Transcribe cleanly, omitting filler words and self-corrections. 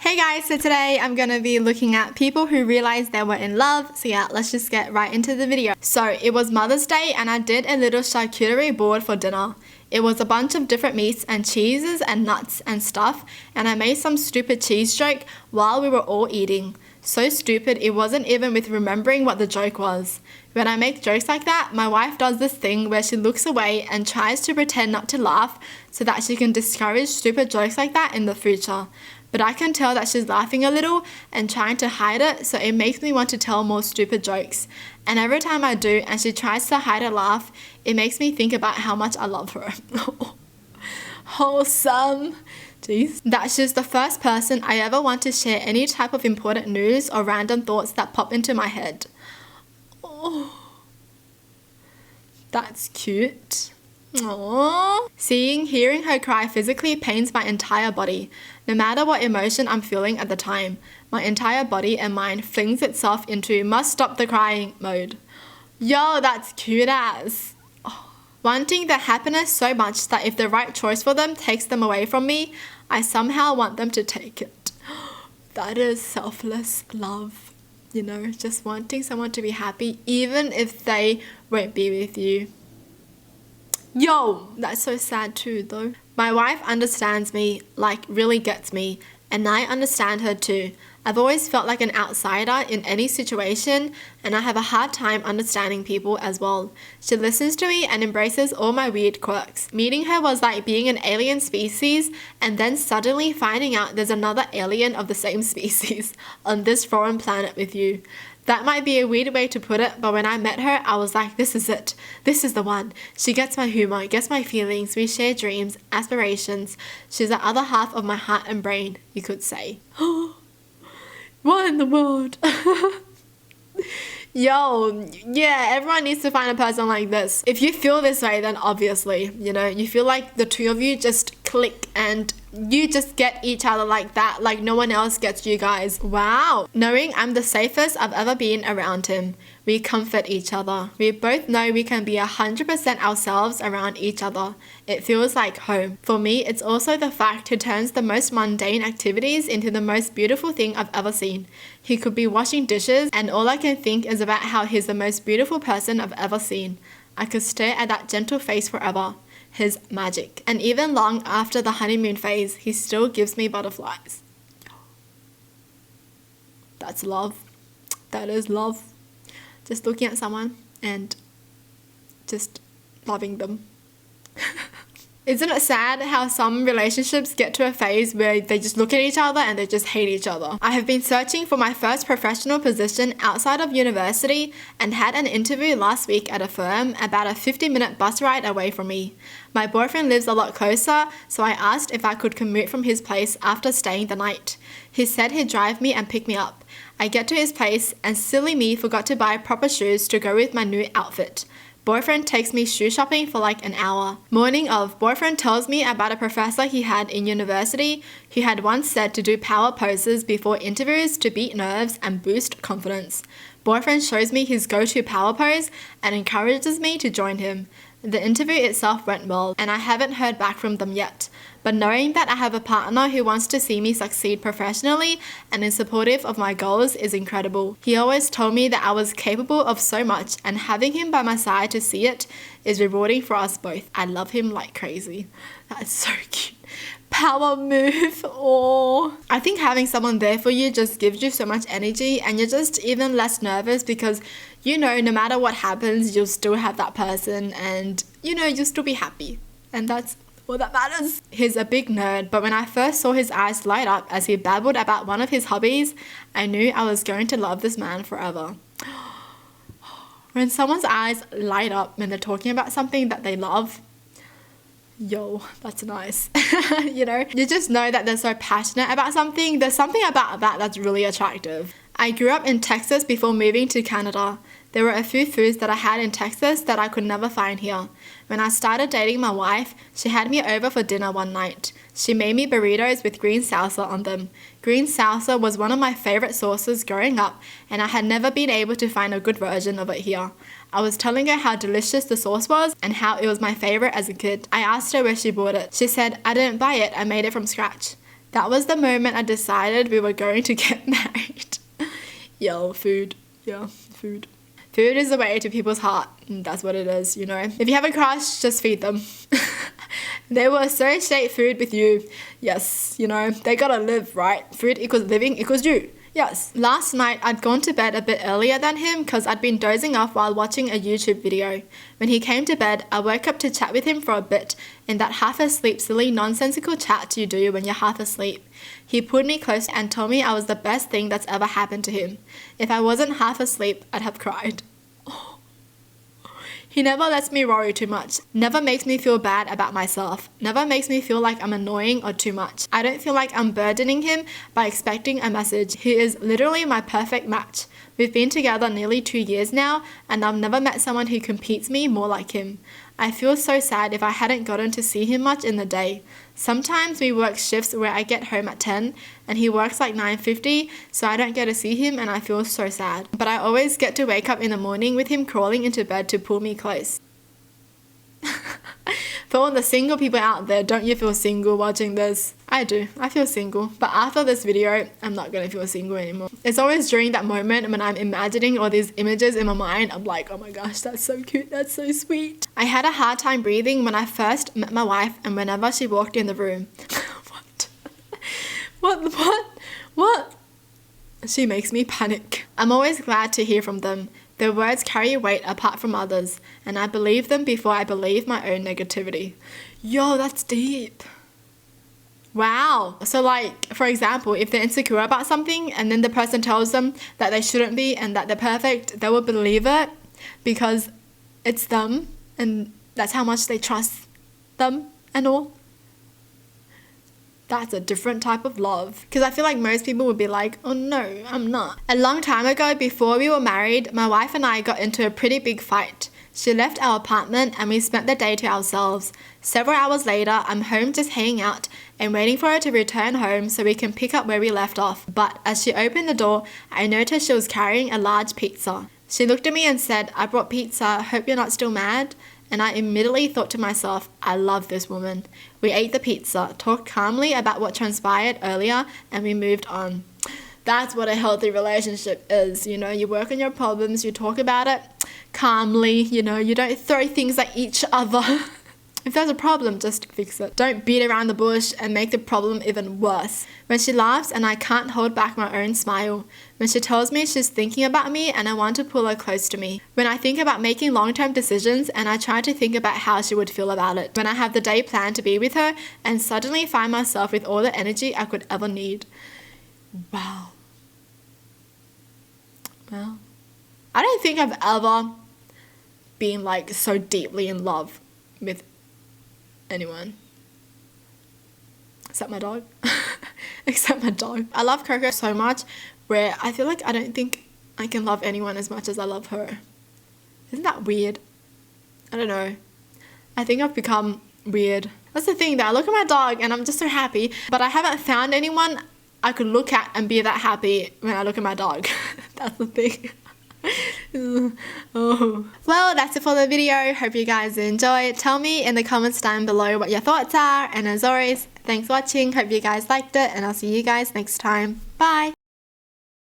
Hey guys, so today I'm going to be looking at people who realized they were in love. So yeah, let's just get right into the video. So it was Mother's Day and I did a little charcuterie board for dinner. It was a bunch of different meats and cheeses and nuts and stuff, and I made some stupid cheese joke while we were all eating. So stupid, it wasn't even with remembering what the joke was. When I make jokes like that, my wife does this thing where she looks away and tries to pretend not to laugh so that she can discourage stupid jokes like that in the future. But I can tell that she's laughing a little and trying to hide it, so it makes me want to tell more stupid jokes. And every time I do and she tries to hide a laugh, it makes me think about how much I love her. Wholesome. Jeez. That she's the first person I ever want to share any type of important news or random thoughts that pop into my head. Oh, that's cute. Aww. Hearing her cry physically pains my entire body. No matter what emotion I'm feeling at the time, my entire body and mind flings itself into must stop the crying mode. Yo, that's cute as. Oh. Wanting their happiness so much that if the right choice for them takes them away from me, I somehow want them to take it. That is selfless love. You know, just wanting someone to be happy even if they won't be with you. Yo, that's so sad too though. My wife understands me, like really gets me, and I understand her too. I've always felt like an outsider in any situation, and I have a hard time understanding people as well. She listens to me and embraces all my weird quirks. Meeting her was like being an alien species and then suddenly finding out there's another alien of the same species on this foreign planet with you. That might be a weird way to put it, but when I met her, I was like, this is it. This is the one. She gets my humor, gets my feelings. We share dreams, aspirations. She's the other half of my heart and brain, you could say. What in the world? Yo, yeah, everyone needs to find a person like this. If you feel this way, then obviously, you know, you feel like the two of you just click and you just get each other like that, like no one else gets you guys. Wow. Knowing I'm the safest I've ever been around him. We comfort each other. We both know we can be 100% ourselves around each other. It feels like home. For me, it's also the fact he turns the most mundane activities into the most beautiful thing I've ever seen. He could be washing dishes and all I can think is about how he's the most beautiful person I've ever seen. I could stare at that gentle face forever. His magic. And even long after the honeymoon phase, he still gives me butterflies. That's love. That is love. Just looking at someone and just loving them. Isn't it sad how some relationships get to a phase where they just look at each other and they just hate each other? I have been searching for my first professional position outside of university and had an interview last week at a firm about a 50-minute bus ride away from me. My boyfriend lives a lot closer, so I asked if I could commute from his place after staying the night. He said he'd drive me and pick me up. I get to his place and silly me forgot to buy proper shoes to go with my new outfit. Boyfriend takes me shoe shopping for like an hour. Morning of, boyfriend tells me about a professor he had in university who had once said to do power poses before interviews to beat nerves and boost confidence. Boyfriend shows me his go-to power pose and encourages me to join him. The interview itself went well and I haven't heard back from them yet. But knowing that I have a partner who wants to see me succeed professionally and is supportive of my goals is incredible. He always told me that I was capable of so much and having him by my side to see it is rewarding for us both. I love him like crazy. That's so cute. Power move. Oh, I think having someone there for you just gives you so much energy and you're just even less nervous because you know no matter what happens you'll still have that person and you know you'll still be happy, and that's all that matters. He's a big nerd, but when I first saw his eyes light up as he babbled about one of his hobbies, I knew I was going to love this man forever. When someone's eyes light up when they're talking about something that they love, yo, that's nice. You know, you just know that they're so passionate about something. There's something about that that's really attractive. I grew up in Texas before moving to Canada. There were a few foods that I had in Texas that I could never find here. When I started dating my wife, she had me over for dinner one night. She made me burritos with green salsa on them. Green salsa was one of my favorite sauces growing up, and I had never been able to find a good version of it here. I was telling her how delicious the sauce was and how it was my favorite as a kid. I asked her where she bought it. She said, I didn't buy it, I made it from scratch. That was the moment I decided we were going to get married. Yo, food. Yeah, food. Food is the way to people's heart. And that's what it is, you know. If you have a crush, just feed them. They will associate food with you. Yes, you know, they gotta live, right? Food equals living equals you. Yes. Last night, I'd gone to bed a bit earlier than him because I'd been dozing off while watching a YouTube video. When he came to bed, I woke up to chat with him for a bit in that half-asleep, silly, nonsensical chat you do when you're half asleep. He pulled me close and told me I was the best thing that's ever happened to him. If I wasn't half asleep, I'd have cried. He never lets me worry too much, never makes me feel bad about myself, never makes me feel like I'm annoying or too much. I don't feel like I'm burdening him by expecting a message. He is literally my perfect match. We've been together nearly 2 years now, and I've never met someone who competes me more like him. I feel so sad if I hadn't gotten to see him much in the day. Sometimes we work shifts where I get home at 10 and he works like 9:50, so I don't get to see him and I feel so sad. But I always get to wake up in the morning with him crawling into bed to pull me close. For all the single people out there, don't you feel single watching this? I do. I feel single. But after this video, I'm not going to feel single anymore. It's always during that moment when I'm imagining all these images in my mind. I'm like, oh my gosh, that's so cute. That's so sweet. I had a hard time breathing when I first met my wife and whenever she walked in the room. What? She makes me panic. I'm always glad to hear from them. Their words carry weight apart from others, and I believe them before I believe my own negativity. Yo, that's deep. Wow. So like, for example, if they're insecure about something and then the person tells them that they shouldn't be and that they're perfect, they will believe it because it's them and that's how much they trust them and all. That's a different type of love. Because I feel like most people would be like, oh no, I'm not. A long time ago, before we were married, my wife and I got into a pretty big fight. She left our apartment and we spent the day to ourselves. Several hours later, I'm home just hanging out and waiting for her to return home so we can pick up where we left off. But as she opened the door, I noticed she was carrying a large pizza. She looked at me and said, I brought pizza, hope you're not still mad. And I immediately thought to myself, I love this woman. We ate the pizza, talked calmly about what transpired earlier, and we moved on. That's what a healthy relationship is. You know, you work on your problems, you talk about it calmly, you know, you don't throw things at each other. If there's a problem, just fix it. Don't beat around the bush and make the problem even worse. When she laughs and I can't hold back my own smile. When she tells me she's thinking about me and I want to pull her close to me. When I think about making long-term decisions and I try to think about how she would feel about it. When I have the day planned to be with her and suddenly find myself with all the energy I could ever need. Wow. Well, I don't think I've ever been like so deeply in love with anyone except my dog. Except my dog. I love Coco so much where I feel like I don't think I can love anyone as much as I love her. Isn't that weird? I don't know. I think I've become weird. That's the thing though. I look at my dog and I'm just so happy, but I haven't found anyone I could look at and be that happy when I look at my dog. That's the thing. Oh. Well, that's it for the video. Hope you guys enjoyed. Tell me in the comments down below what your thoughts are, and as always, thanks for watching. Hope you guys liked it, and I'll see you guys next time. Bye.